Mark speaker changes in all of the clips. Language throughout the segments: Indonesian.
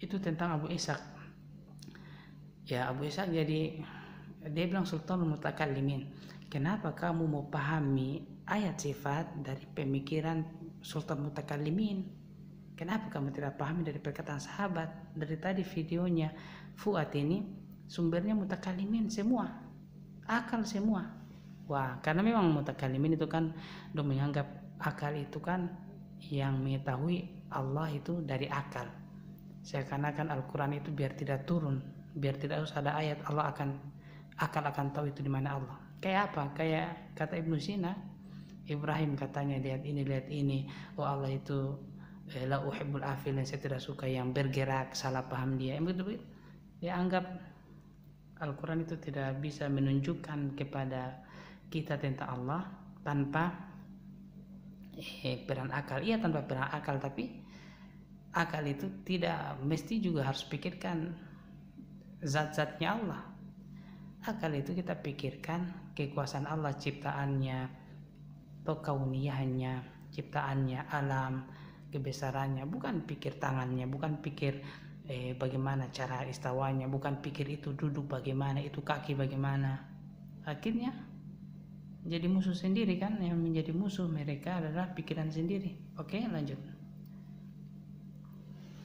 Speaker 1: itu tentang Abu Ishaq. Ya, Abu Ishaq jadi dia bilang Sultanul Mutakallimin, kenapa kamu mau pahami ayat sifat dari pemikiran Sultan Mutakallimin? Kenapa kamu tidak pahami dari perkataan sahabat? Dari tadi videonya Fuad ini sumbernya Mutakallimin semua, akal semua. Wah, karena memang Mutakallimin itu kan udah menganggap akal itu kan yang mengetahui Allah itu dari akal. Seakan-akan Al-Quran itu biar tidak turun, biar tidak harus ada ayat, Allah akan akal akan tahu itu di mana Allah. Kayak apa? Kayak kata Ibnu Sina, Ibrahim katanya lihat ini, oh Allah itu la uhibbul afilin, saya tidak suka yang bergerak, salah paham dia. Begitu, dia anggap Al-Quran itu tidak bisa menunjukkan kepada kita tentang Allah tanpa peran akal. Iya, tanpa peran akal, tapi akal itu tidak mesti juga harus pikirkan zat-zatnya Allah. Akal itu kita pikirkan kekuasaan Allah, ciptaannya atau kauniyahnya, ciptaannya, alam, kebesarannya, bukan pikir tangannya, bukan pikir bagaimana cara istawanya, bukan pikir itu duduk bagaimana, itu kaki bagaimana. Akhirnya jadi musuh sendiri kan. Yang menjadi musuh mereka adalah pikiran sendiri. Oke, lanjut.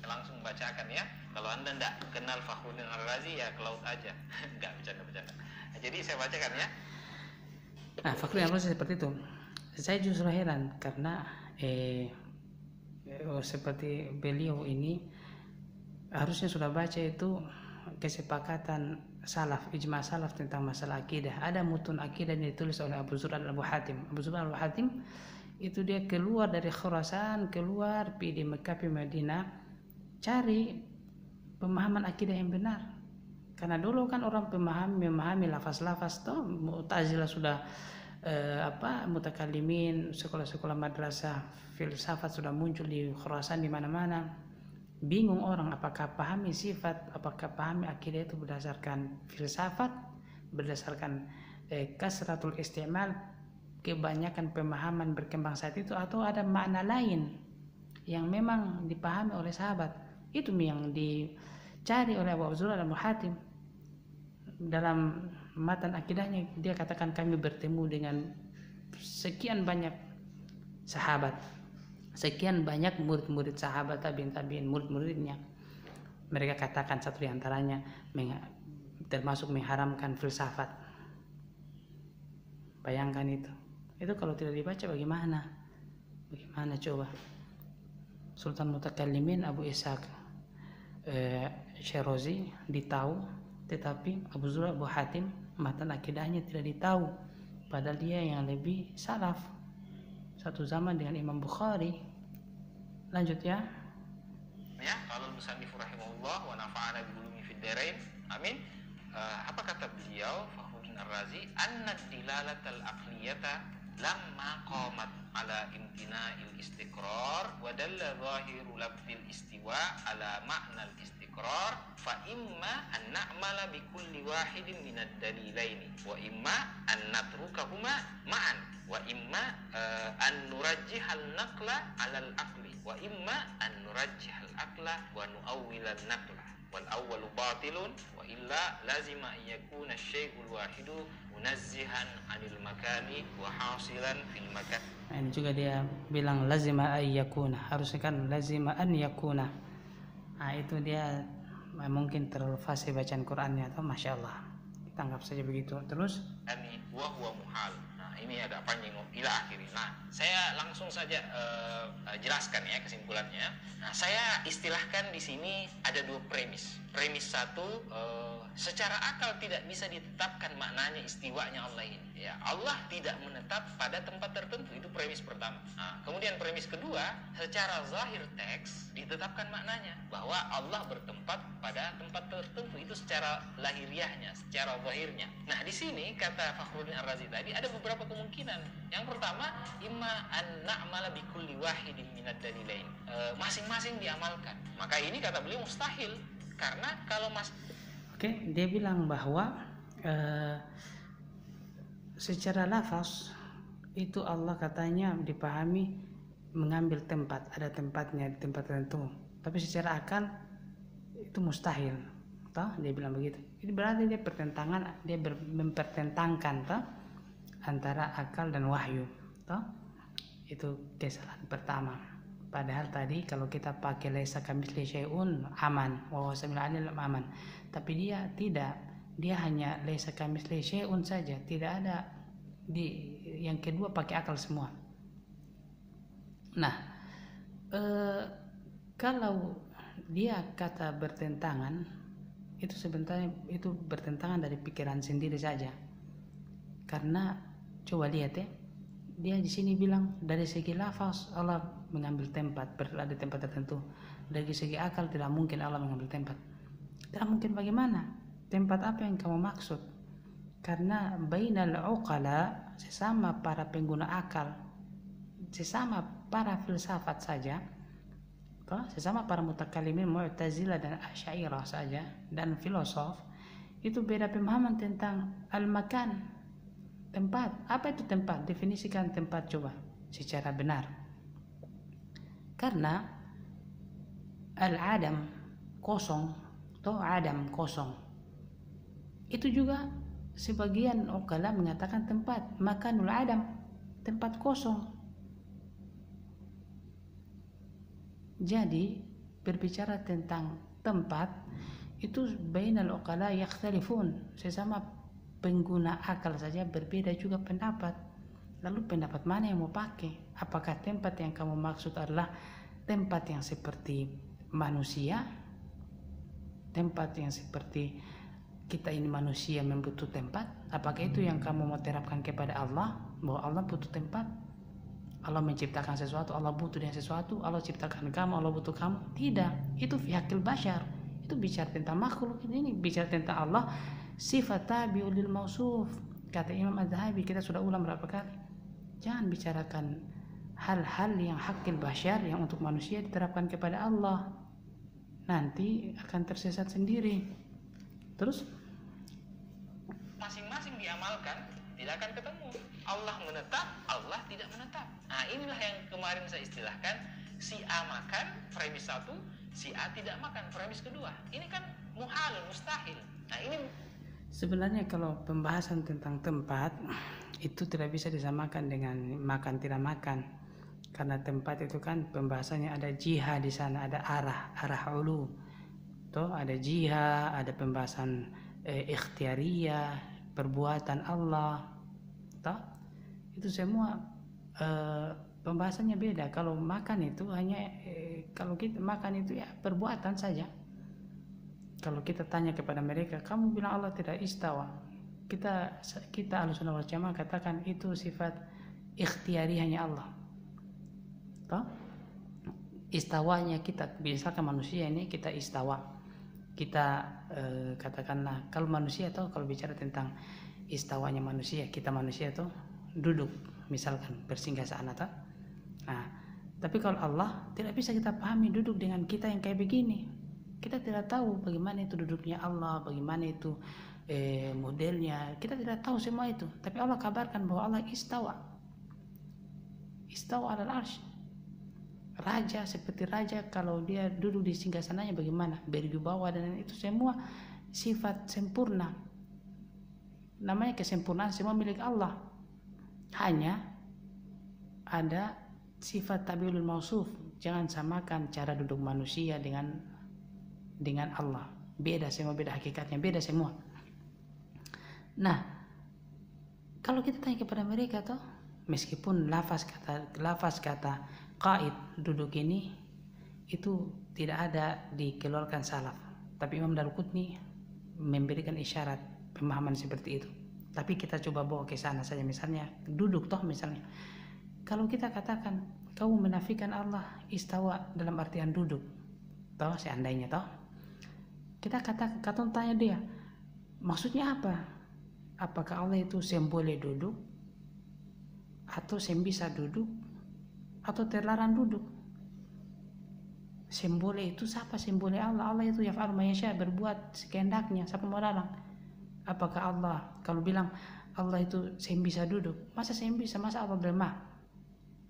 Speaker 2: Langsung bacakan ya. Kalau Anda tidak kenal Fakhruddin Ar-Razi ya ke laut aja. Enggak, bercanda. Nah, jadi saya bacakan ya.
Speaker 1: Nah, Fakhruddin Ar-Razi seperti itu. Saya justru heran karena seperti beliau ini harusnya sudah baca itu kesepakatan salaf, ijma salaf tentang masalah akidah. Ada mutun akidah yang ditulis oleh Abu Zur'ah Al-Abu Hatim. Abu Zur'ah Al-Abu Hatim itu dia keluar dari Khurasan, keluar di Mekah, di Madinah, cari pemahaman akidah yang benar. Karena dulu kan orang memahami lafaz-lafaz toh, Mu'tazilah sudah mutakallimin, sekolah-sekolah madrasah filsafat sudah muncul di Khurasan di mana-mana. Bingung orang apakah pahami sifat, apakah pahami akidah itu berdasarkan filsafat, berdasarkan kasratul istimal, kebanyakan pemahaman berkembang saat itu, atau ada makna lain yang memang dipahami oleh sahabat. Itu yang dicari oleh Abu Zur'ah Al-Abu Hatim. Dalam matan akidahnya dia katakan kami bertemu dengan sekian banyak sahabat, sekian banyak murid-murid sahabat, tabi'in, murid-muridnya. Mereka katakan satu di antaranya termasuk mengharamkan filsafat. Bayangkan itu. Itu kalau tidak dibaca bagaimana? Bagaimana coba? Sultan Mutakallimin Abu Ishaq Syirazi ditahu, tetapi Abu Zur'ah Abu Hatim matan akidahnya tidak ditahu. Padahal dia yang lebih salaf, satu zaman dengan Imam Bukhari. Lanjut ya.
Speaker 2: Ya, kalau musannif rahimahullah wa nafa'ana bi ulumi fid dharain. Amin. Apa kata beliau Fakhruddin Ar-Razi? Anna dilalatal aqliyata lamma qamat ala imtina'il istiqrar wa dalla zahiru lafzil istiwa ala ma'nal istiqrar fa imma an na'mala bi kulli wahidin minad dalilaini wa imma an natrukahuma ma'an wa imma an nurajjihal naqla 'ala al-aqli wa imma an nurajjihal aqla wa nu'awwilal naqla wal awwalu batilun wa illa lazima an yakuna asy-syai'ul wahidu munazzihan 'anil makani wa hasilan fil makan.
Speaker 1: Nah, ini juga dia bilang lazima an yakuna, harusnya kan lazima an yakuna. Nah, itu dia mungkin terlalu fasih bacaan Qur'annya atau Masya Allah. Kita anggap saja begitu. Terus
Speaker 2: Ani wa huwa muhal. Nah, ini agak panjang ila akhiri. Nah, saya langsung saja jelaskan ya kesimpulannya. Nah, saya istilahkan di sini ada dua premis. Premis satu, secara akal tidak bisa ditetapkan maknanya istiwanya Allah ini. Ya, Allah tidak menetap pada tempat tertentu, itu premis pertama. Nah, kemudian premis kedua, secara zahir teks ditetapkan maknanya bahwa Allah bertempat pada tempat tertentu, itu secara lahiriahnya, secara zahirnya. Nah, di sini kata Fakhruddin Ar-Razi tadi ada beberapa kemungkinan. Yang pertama, imma an na'mala bi kulli wahidin minad dalilain. Masing-masing diamalkan. Maka ini kata beliau mustahil, karena kalau
Speaker 1: Oke, dia bilang bahwa secara lafaz itu Allah katanya dipahami mengambil tempat, ada tempatnya di tempat tertentu. Tapi secara akal itu mustahil, toh dia bilang begitu. Itu berarti dia mempertentangkan toh antara akal dan wahyu, toh itu kesalahan pertama. Padahal tadi kalau kita pakai laisa kamitslihi syai'un aman, wa huwa samiul alim aman. Tapi dia tidak, dia hanya laisa kamitslihi syai'un saja, tidak ada di yang kedua pakai akal semua. Nah, kalau dia kata bertentangan, itu sebenarnya itu bertentangan dari pikiran sendiri saja. Karena coba lihat ya, dia di sini bilang dari segi lafaz Allah mengambil tempat, berada di tempat tertentu. Dari segi akal tidak mungkin Allah mengambil tempat. Tidak mungkin, bagaimana? Tempat apa yang kamu maksud? Karena bainal uqala, sesama para pengguna akal, sesama para filsafat saja, sesama para mutakallimin Mu'tazilah dan Asy'ariyah saja, dan filosof, itu beda pemahaman tentang al-makan, tempat. Apa itu tempat? Definisikan tempat coba secara benar. Karena al-adam kosong, atau adam kosong, itu juga sebagian ukala mengatakan tempat, makanul adam, tempat kosong. Jadi berbicara tentang tempat itu bainal ukala yakhtalifun, sesama pengguna akal saja berbeda juga pendapat. Lalu pendapat mana yang mau pakai? Apakah tempat yang kamu maksud adalah tempat yang seperti manusia, tempat yang seperti kita ini manusia membutuh tempat? Apakah itu yang kamu mau terapkan kepada Allah, bahwa Allah butuh tempat? Allah menciptakan sesuatu, Allah butuh dengan sesuatu, Allah ciptakan kamu, Allah butuh kamu? Tidak, itu fi haqqil bashar. Itu bicara tentang makhluk, ini bicara tentang Allah, sifat tabi'ul lil mausuf. Kata Imam Az-Zahabi, kita sudah ulang berapa kali, jangan bicarakan hal-hal yang haqqil bashar, yang untuk manusia diterapkan kepada Allah, nanti akan tersesat sendiri. Terus
Speaker 2: masing-masing diamalkan tidak akan ketemu. Allah menetap, Allah tidak menetap. Nah, inilah yang kemarin saya istilahkan, si A makan premis satu, si A tidak makan premis kedua. Ini kan muhal, mustahil. Nah, ini
Speaker 1: sebenarnya kalau pembahasan tentang tempat itu tidak bisa disamakan dengan makan tidak makan. Karena tempat itu kan pembahasannya ada jihad di sana, ada arah ulu. Toh ada jihad, ada pembahasan ikhtiariyah, perbuatan Allah. Toh itu semua pembahasannya beda. Kalau makan itu hanya kalau kita makan itu ya perbuatan saja. Kalau kita tanya kepada mereka, kamu bilang Allah tidak istawa, kita Ahlussunnah wal Jamaah katakan itu sifat ikhtiari hanya Allah. Toh istawanya kita, misalkan manusia ini kita istawa, kita katakanlah kalau manusia atau kalau bicara tentang istawanya manusia, kita manusia itu duduk misalkan bersinggah sana toh. Nah, tapi kalau Allah tidak bisa kita pahami duduk dengan kita yang kayak begini. Kita tidak tahu bagaimana itu duduknya Allah, bagaimana itu modelnya. Kita tidak tahu semua itu. Tapi Allah kabarkan bahwa Allah istawa alal arsy. Raja seperti raja, kalau dia duduk di singgasananya bagaimana, berwibawa, dan itu semua sifat sempurna. Namanya kesempurnaan semua milik Allah. Hanya ada sifat tabiul mausuf. Jangan samakan cara duduk manusia dengan Allah. Beda semua, beda hakikatnya, beda semua. Nah, kalau kita tanya kepada mereka toh, meskipun lafaz kata qaid duduk ini itu tidak ada dikeluarkan salaf, tapi Imam Daruqutni memberikan isyarat pemahaman seperti itu. Tapi kita coba bawa ke sana saja, misalnya duduk toh, misalnya kalau kita katakan kamu menafikan Allah istawa dalam artian duduk toh, seandainya toh kita tanya dia maksudnya apa, apakah Allah itu boleh duduk atau bisa duduk atau terlarang duduk? Boleh itu siapa? Boleh Allah itu yaf'al ma yasha, berbuat sekehendaknya, siapa mau larang? Apakah Allah kalau bilang Allah itu bisa duduk, masa bisa, masa Allah lemah?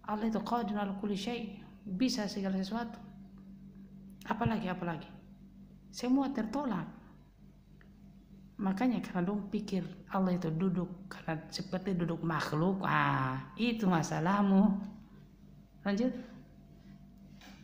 Speaker 1: Allah itu qadirun ala kulli syai', bisa segala sesuatu. Apalagi semua tertolak. Makanya karena dong pikir Allah itu duduk karena seperti duduk makhluk, itu masalahmu. Lanjut.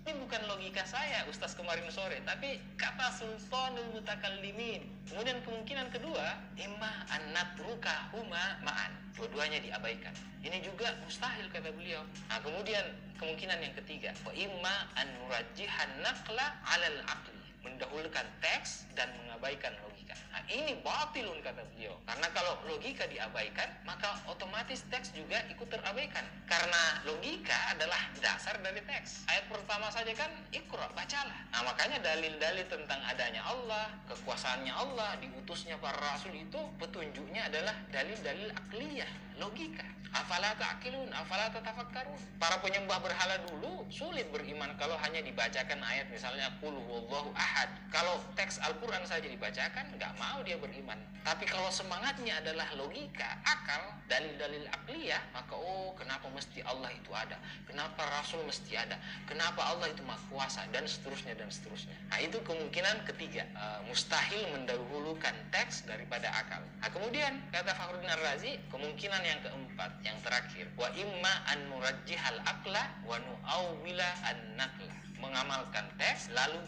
Speaker 2: Ini bukan logika saya, Ustaz kemarin sore, tapi kata Sultanul Mutakallimin. Kemudian kemungkinan kedua, imma an natruka huma ma'an. Dua-duanya diabaikan. Ini juga mustahil kata beliau. Nah, kemudian kemungkinan yang ketiga, wa imma an nurajjihan naqla 'alal aqli. Mendahulukan teks dan mengabaikan logika. Nah, ini batilun kata beliau. Karena kalau logika diabaikan, maka otomatis teks juga ikut terabaikan. Karena logika adalah dasar dari teks. Ayat pertama saja kan, Iqra, bacalah. Nah, makanya dalil-dalil tentang adanya Allah, kekuasaannya Allah, diutusnya para rasul itu petunjuknya adalah dalil-dalil akliyah, logika. Afala ta'qilun, afala tatafakkarun. Para penyembah berhala dulu sulit beriman kalau hanya dibacakan ayat misalnya qul huwallahu ahad. Kalau teks Al-Qur'an saja dibacakan, nggak mau dia beriman. Tapi kalau semangatnya adalah logika, akal, dalil-dalil akliyah, maka kenapa mesti Allah itu ada? Kenapa Rasul mesti ada? Kenapa Allah itu Maha Kuasa? Dan seterusnya dan seterusnya. Nah, itu kemungkinan ketiga, mustahil mendahulukan teks daripada akal. Nah, kemudian kata Fakhruddin Ar-Razi, kemungkinan yang keempat, yang terakhir, wa imma an nurajjihal aqla wa nu'awwila an-naqla. Mengamalkan teks lalu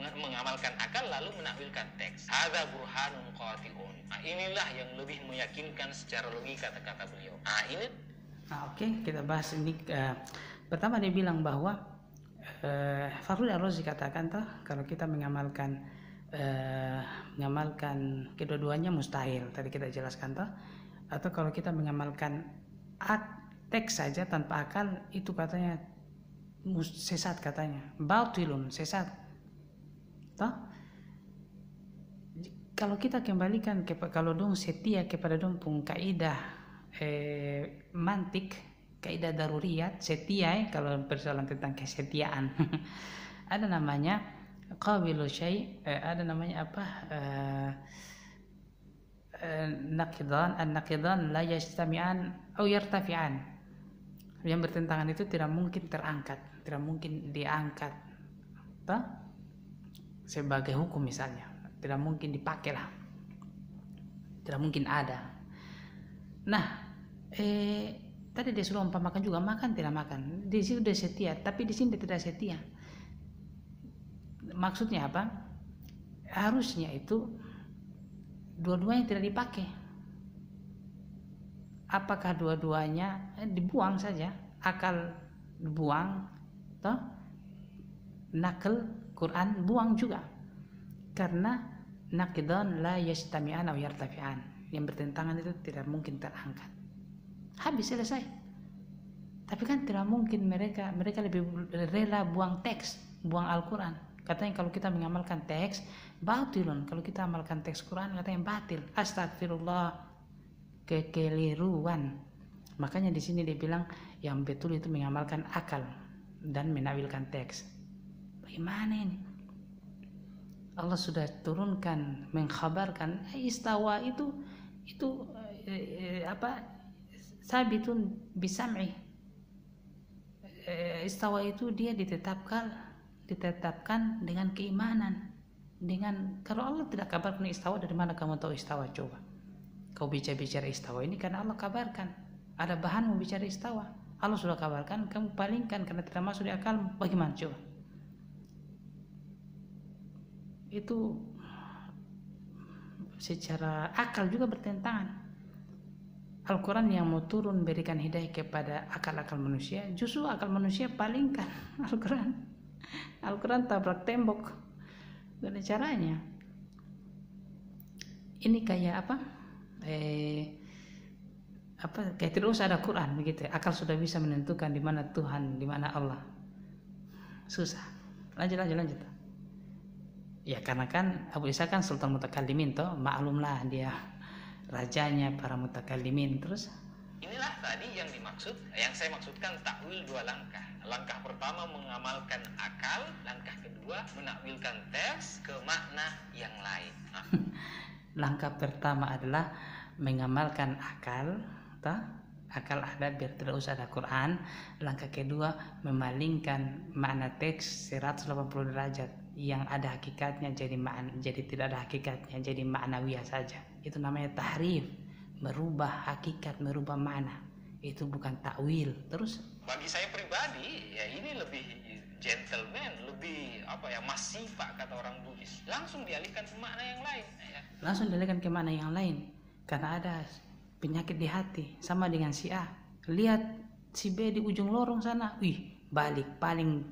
Speaker 2: mengamalkan akal lalu menakwilkan teks. Hadza burhanun qati'un. Nah, inilah yang lebih meyakinkan secara logika kata beliau. Nah, ini
Speaker 1: Oke, kita bahas ini. Pertama dia bilang bahwa Fakhruddin Ar-Razi katakan kalau kita mengamalkan kedua-duanya mustahil. Tadi kita jelaskan atau kalau kita mengamalkan teks saja tanpa akal itu katanya sesat, katanya batilun, sesat. Kalau kita kembalikan kalau dong setia kepada dong pun kaidah mantik, kaidah daruriyat, setia kalau persoalan tentang kesetiaan ada namanya qabilu syai', ada namanya apa, naqidan la yajtami'an atau yartafi'an. Yang bertentangan itu tidak mungkin terangkat, tidak mungkin diangkat sebagai hukum misalnya, tidak mungkin dipakai lah, tidak mungkin ada. Nah, tadi dia suruh umpamakan juga makan tidak makan, di situ dia setia, tapi di sini dia tidak setia. Maksudnya apa? Harusnya itu dua-duanya tidak dipakai. Apakah dua-duanya dibuang saja, akal buang, nakal Quran buang juga, karena naqidan la yajtami'an aw yartafi'an, yang bertentangan itu tidak mungkin terangkat. Habis, selesai. Tapi kan tidak mungkin mereka lebih rela buang teks, buang Al-Quran. Katanya kalau kita mengamalkan teks batilun, kalau kita amalkan teks Quran katanya batil. Astagfirullah, kekeliruan. Makanya di sini dia bilang yang betul itu mengamalkan akal dan menakwilkan teks. Bagaimana ini? Allah sudah turunkan, mengkhabarkan istawa itu sabitun bisam'i. Istawa itu dia ditetapkan dengan keimanan. Kalau Allah tidak kabarkan istawa, dari mana kamu tahu istawa? Coba kau bicara istawa ini karena Allah kabarkan. Ada bahan mau bicara istawa, Allah sudah kabarkan, kamu palingkan karena tidak masuk di akal. Bagaimana coba? Itu secara akal juga bertentangan. Al-Quran yang mau turun berikan hidayah kepada akal-akal manusia, justru akal manusia palingkan Al-Quran tabrak tembok. Gak ada caranya. Ini kayak kayak tidak usah ada Quran begitu. Akal sudah bisa menentukan di mana Tuhan, di mana Allah. Susah. Lanjut. Ya karena kan Abu Isa kan Sultan Mutakallimin maklumlah dia rajanya para mutakallimin. Terus
Speaker 2: inilah tadi yang dimaksud, yang saya maksudkan takwil dua langkah. Langkah pertama mengamalkan akal, langkah kedua menakwilkan teks ke makna yang lain.
Speaker 1: Langkah pertama adalah mengamalkan akal, akal ada biar tidak usah ada Quran. Langkah kedua memalingkan makna teks 180 derajat, yang ada hakikatnya jadi tidak ada hakikatnya, jadi ma'nawiyah saja. Itu namanya tahrif, merubah hakikat, merubah makna. Itu bukan takwil. Terus
Speaker 2: bagi saya pribadi ya ini lebih gentleman, lebih masih pak kata orang Bugis, langsung dialihkan ke makna yang lain ya.
Speaker 1: Langsung dialihkan ke makna yang lain karena ada penyakit di hati. Sama dengan si A, lihat si B di ujung lorong sana, balik paling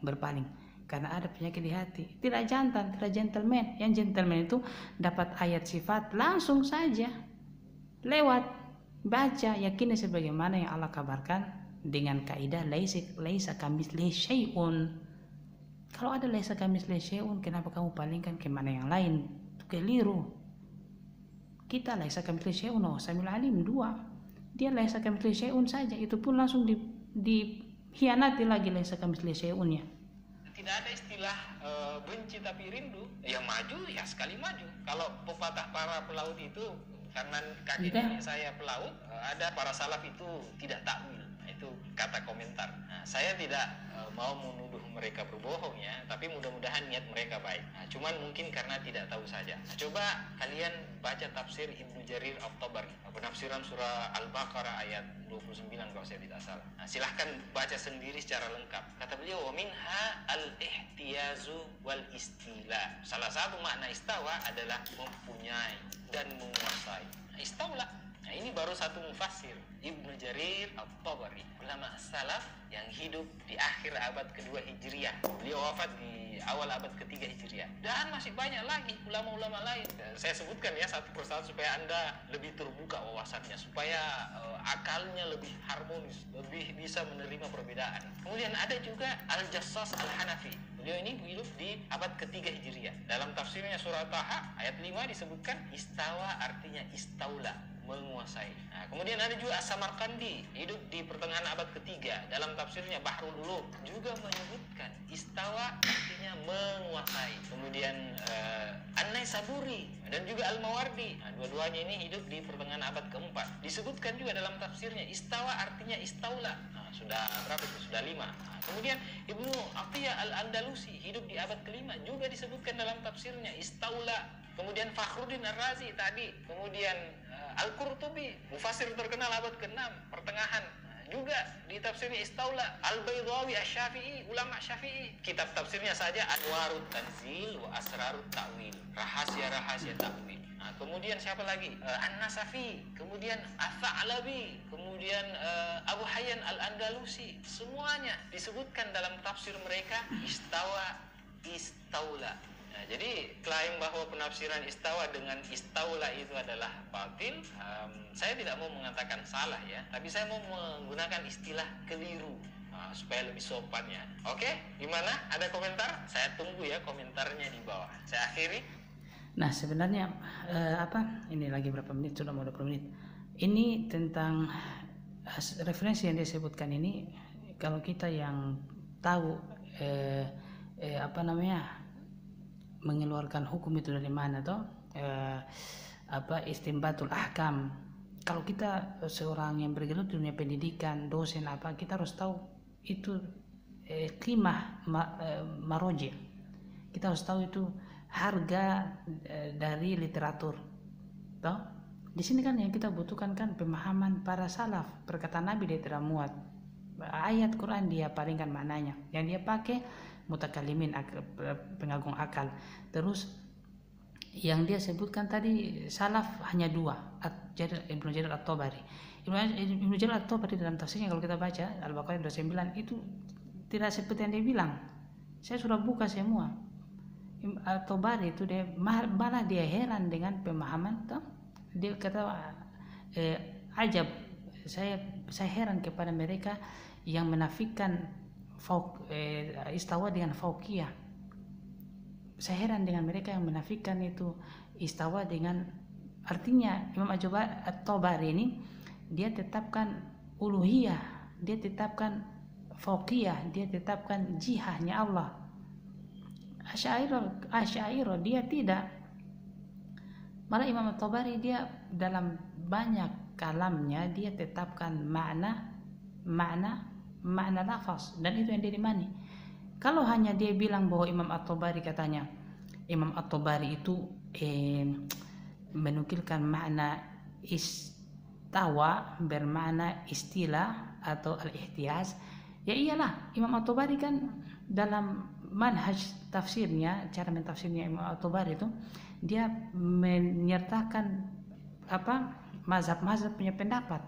Speaker 1: berpaling karena ada penyakit di hati. Tidak jantan, tidak gentleman. Yang gentleman itu dapat ayat sifat langsung saja lewat baca, yakini sebagaimana yang Allah kabarkan dengan kaidah laisa kamitslihi syai'un. Kalau ada laisa kamitslihi syai'un, kenapa kamu palingkan ke mana yang lain? Itu keliru. Kita laisa kamitslihi syai'un wa samiul alim 2. Dia laisa kamitslihi syai'un saja, itu pun langsung dihianati lagi laisa kamitslihi syai'unnya.
Speaker 2: Tidak ada istilah benci tapi rindu. Ya maju ya sekali maju. Kalau pepatah para pelaut itu, karena kakek nenek saya pelaut, ada para salaf itu tidak takwil. Itu kata komentar. Nah, saya tidak mau menuduh mereka berbohong ya, tapi mudah-mudahan niat mereka baik. Nah, cuman mungkin karena tidak tahu saja. Nah, coba kalian baca tafsir Ibnu Jarir At-Tabari, penafsiran surah Al-Baqarah ayat 29 kalau saya tidak salah. Nah, silahkan baca sendiri secara lengkap. Kata beliau, wa minha al-ihtiyazu wal istila. Salah satu makna istawa adalah mempunyai dan menguasai. Nah, istaula. Nah, ini baru satu mufassir, Ibnu Jarir At-Tabari, ulama salaf yang hidup di akhir abad kedua Hijriah. Beliau wafat di awal abad ketiga Hijriah. Dan masih banyak lagi ulama-ulama lain. Dan saya sebutkan ya satu persatu supaya Anda lebih terbuka wawasannya, supaya akalnya lebih harmonis, lebih bisa menerima perbedaan. Kemudian ada juga Al-Jassas Al-Hanafi. Beliau ini hidup di abad ketiga Hijriah. Dalam tafsirnya surah Taha ayat 5 disebutkan istawa artinya istaula, menguasai. Nah, kemudian ada juga As-Samarqandi, hidup di pertengahan abad ketiga. Dalam tafsirnya Bahrul Ulum juga menyebutkan istawa artinya menguasai. Kemudian An-Naisaburi dan juga Al-Mawardi, nah, dua-duanya ini hidup di pertengahan abad keempat. Disebutkan juga dalam tafsirnya istawa artinya istaula. Nah, sudah berapa itu? Sudah 5. Nah, kemudian Ibnu Atiyah Al-Andalusi hidup di abad kelima, juga disebutkan dalam tafsirnya istaula. Kemudian Fakhruddin Ar-Razi tadi, kemudian Al-Qurtubi, mufassir terkenal abad ke-6 pertengahan, juga di tafsirnya istaula. Al-Baydawi Asy-Syafi'i, ulama Syafi'i, kitab tafsirnya saja Anwarut Tanzil wa Asrarut Ta'wil, rahasia-rahasia ta'wil. Nah, kemudian siapa lagi? An-Nasafi, kemudian Ats-Tsa'labi, kemudian Abu Hayyan Al-Andalusi, semuanya disebutkan dalam tafsir mereka istawa, istaula. Nah, jadi klaim bahwa penafsiran istawa dengan istaula itu adalah batil, saya tidak mau mengatakan salah ya, tapi saya mau menggunakan istilah keliru supaya lebih sopan ya. Oke, gimana? Ada komentar? Saya tunggu ya komentarnya di bawah. Saya akhiri.
Speaker 1: Nah, sebenarnya ini lagi berapa menit? Sudah mau 20 menit. Ini tentang referensi yang disebutkan ini. Kalau kita yang tahu mengeluarkan hukum itu dari mana toh, istinbatul ahkam. Kalau kita seorang yang bergelut di dunia pendidikan, dosen kita harus tahu itu qimah maroji. Kita harus tahu itu harga dari literatur toh. Di sini kan yang kita butuhkan kan pemahaman para salaf. Perkataan Nabi dia tidak muat, ayat Quran dia palingkan maknanya, yang dia pakai mutakalimin, pengagung akal. Terus yang dia sebutkan tadi salaf hanya 2, Ibnu Jarir At-Tabari. Ibnu Jarir At-Tabari dalam tafsirnya kalau kita baca Al-Baqarah 29 itu tidak seperti yang dia bilang. Saya sudah buka semua. At-Tabari itu dia malah dia heran dengan pemahaman toh. Dia kata ajab, saya heran kepada mereka yang menafikan istawa dengan fauqiyah. Saya heran dengan mereka yang menafikan itu istawa dengan, artinya Imam At-Tabari ini dia tetapkan uluhiyah, dia tetapkan fauqiyah, dia tetapkan jihahnya Allah. Asy'ariyah dia tidak. Malah Imam At-Tabari dia dalam banyak kalamnya dia tetapkan makna lafaz, dan itu yang dia imani. Kalau hanya dia bilang bahwa Imam At-Tabari katanya, Imam At-Tabari itu menukilkan makna istawa bermakna istilah atau al-ihtiyaz, ya iyalah Imam At-Tabari kan dalam manhaj tafsirnya, cara mentafsirnya Imam At-Tabari itu dia menyertakan mazhab-mazhab punya pendapat.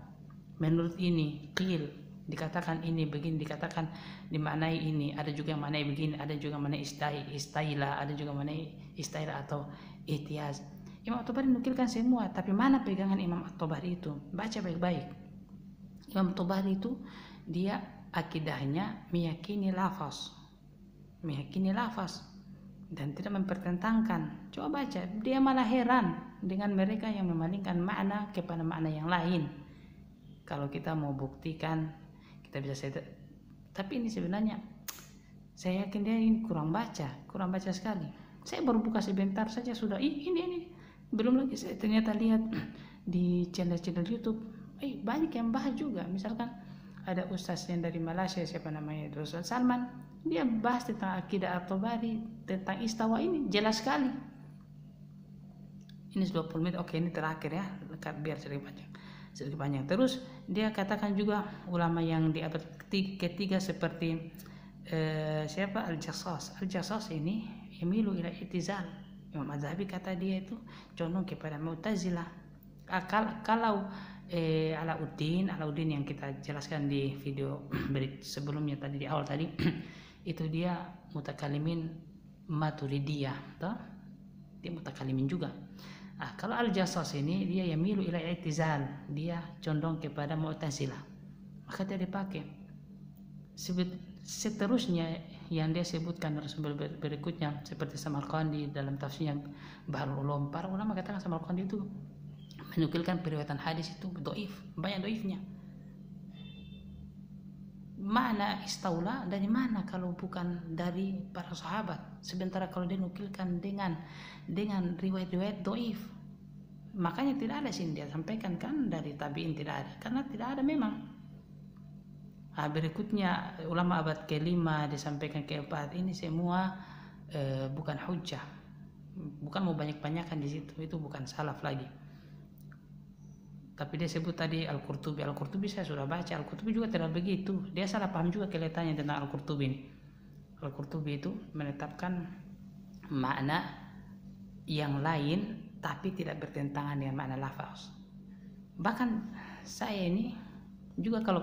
Speaker 1: Menurut ini qil, dikatakan ini begini, dikatakan dimaknai ini, ada juga yang maknai begini, ada juga maknai istailah, ada juga maknai istailah atau ihtiyaz. Imam At-Tabari nukilkan semua, tapi mana pegangan Imam At-Tabari itu? Baca baik-baik. Imam At-Tabari itu dia akidahnya meyakini lafaz dan tidak mempertentangkan. Coba baca, dia malah heran dengan mereka yang memalingkan makna kepada makna yang lain. Kalau kita mau buktikan, kita bisa saja. Tapi ini sebenarnya saya yakin dia ini kurang baca sekali. Saya baru buka sebentar saja sudah ini belum lagi saya ternyata lihat di channel YouTube banyak yang bahas juga. Misalkan ada ustaz yang dari Malaysia, siapa namanya, Ustaz Salman, dia bahas tentang akidah At-Tabari, tentang istawa ini jelas sekali. Ini 20 menit, oke, ini terakhir ya, biar sedikit panjang. Terus dia katakan juga ulama yang di abad ketiga seperti siapa, Al-Jassas ini yamilu ila i'tizal. Imam Az-Zahabi kata dia itu condong kepada Mu'tazilah. Kalau Alauddin yang kita jelaskan di video sebelumnya tadi, di awal tadi itu dia mutakalimin Maturidiyah, toh? Dia mutakalimin juga. Kalau Al-Jassas ini dia yamilu ila i'tizal, dia condong kepada Mu'tazilah. Maka dia dipakai. Seterusnya yang dia sebutkan berikutnya seperti Samarqandi dalam tafsirnya Bahrul Ulum, para ulama katakan Samarqandi itu menukilkan periwayatan hadis itu dhaif, banyak dhaifnya. Mana istaula dari mana kalau bukan dari para sahabat? Sementara kalau dia nukilkan dengan riwayat-riwayat dhaif, makanya tidak ada sini dia sampaikan kan dari tabi'in, tidak ada, karena tidak ada memang. Berikutnya ulama abad ke-5 disampaikan ke-4, ini semua bukan hujjah, bukan mau banyak-banyakan di situ, itu bukan salaf lagi. Tapi dia sebut tadi Al-Qurtubi saya sudah baca. Al-Qurtubi juga tidak begitu, dia salah paham juga kelihatannya tentang Al-Qurtubi. Al-Qurtubi itu menetapkan makna yang lain tapi tidak bertentangan dengan makna lafaz. Bahkan saya ini juga kalau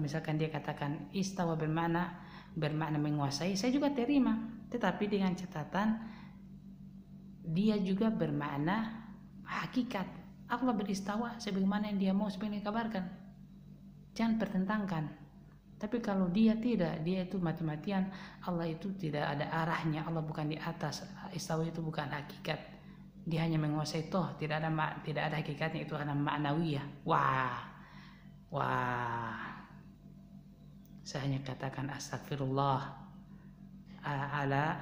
Speaker 1: misalkan dia katakan istawa bermakna menguasai, saya juga terima, tetapi dengan catatan dia juga bermakna hakikat. Allah beristawa sebagaimana yang dia mau, sebagaimana yang dikabarkan, jangan pertentangkan. Tapi kalau dia tidak, dia itu mati-matian, Allah itu tidak ada arahnya, Allah bukan di atas, istawa itu bukan hakikat, dia hanya menguasai, toh tidak ada hakikatnya, itu hanya ma'nawiyah. Wah, saya hanya katakan astagfirullah ala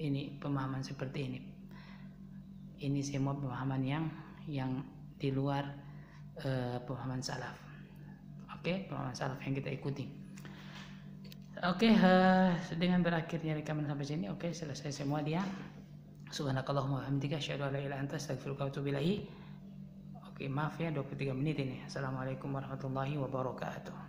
Speaker 1: ini pemahaman seperti ini. Ini semua pemahaman yang di luar pemahaman salaf. Oke, pemahaman salaf yang kita ikuti. Oke, dengan berakhirnya rekaman sampai sini, oke, selesai semua dia. Subhanakallahumma wa bihamdika asyhadu an la ilaha illa anta astaghfiruka wa atubu ilaik. Oke, maaf ya 23 menit ini. Assalamualaikum warahmatullahi wabarakatuh.